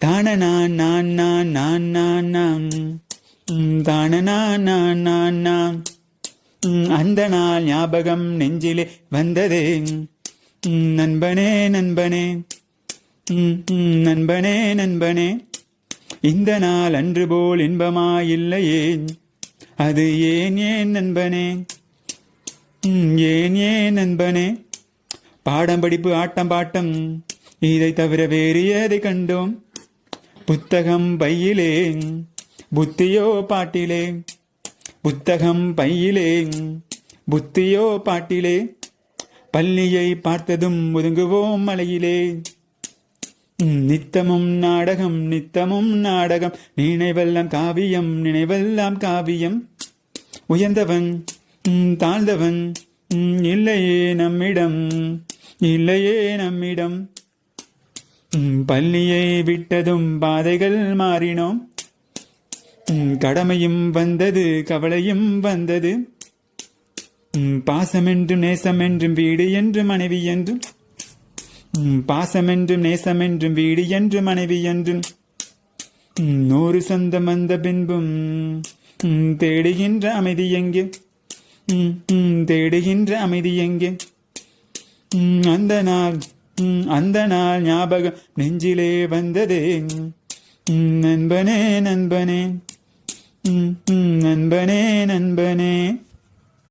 தான நான் தான நான் அந்த நாள் ஞாபகம் நெஞ்சிலே வந்ததே. நண்பனே நண்பனே நண்பனே நண்பனே, இந்த நாள் அன்று போல் இன்பமாயில்லையே, அது ஏன் ஏன் நண்பனே, ஏன் ஏன் நண்பனே. பாடம் படிப்பு ஆட்டம் பாட்டம் இதை தவிர வேறு எதை கண்டோம். புத்தகம் பையிலே புத்தியோ பாட்டிலே, புத்தகம் பையிலே புத்தியோ பாட்டிலே, பள்ளியை பார்த்ததும் ஒதுங்குவோம் மலையிலே. நித்தமும் நாடகம் நித்தமும் நாடகம், நினைவெல்லாம் காவியம் நினைவெல்லாம் காவியம். உயர்ந்தவன் தாழ்ந்தவன் இல்லையே நம்மிடம், இல்லையே நம்மிடம். பள்ளியை விட்டதும் பாதைகள் மாறினோம். கடமையும் வந்தது கவலையும் வந்தது. பாசமென்றும் நேசமென்றும் வீடு என்று மனைவி என்றும், பாசமென்றும் நேசமென்றும் வீடு என்று மனைவி என்றும். 100 சொந்தம் வந்த பின்பும் தேடுகின்ற அமைதி எங்கே, தேடுகின்ற அமைதி எங்கே. அந்த நாள் ஞாபகம் நெஞ்சிலே வந்ததே. நண்பனே நண்பனே நண்பனே நண்பனே.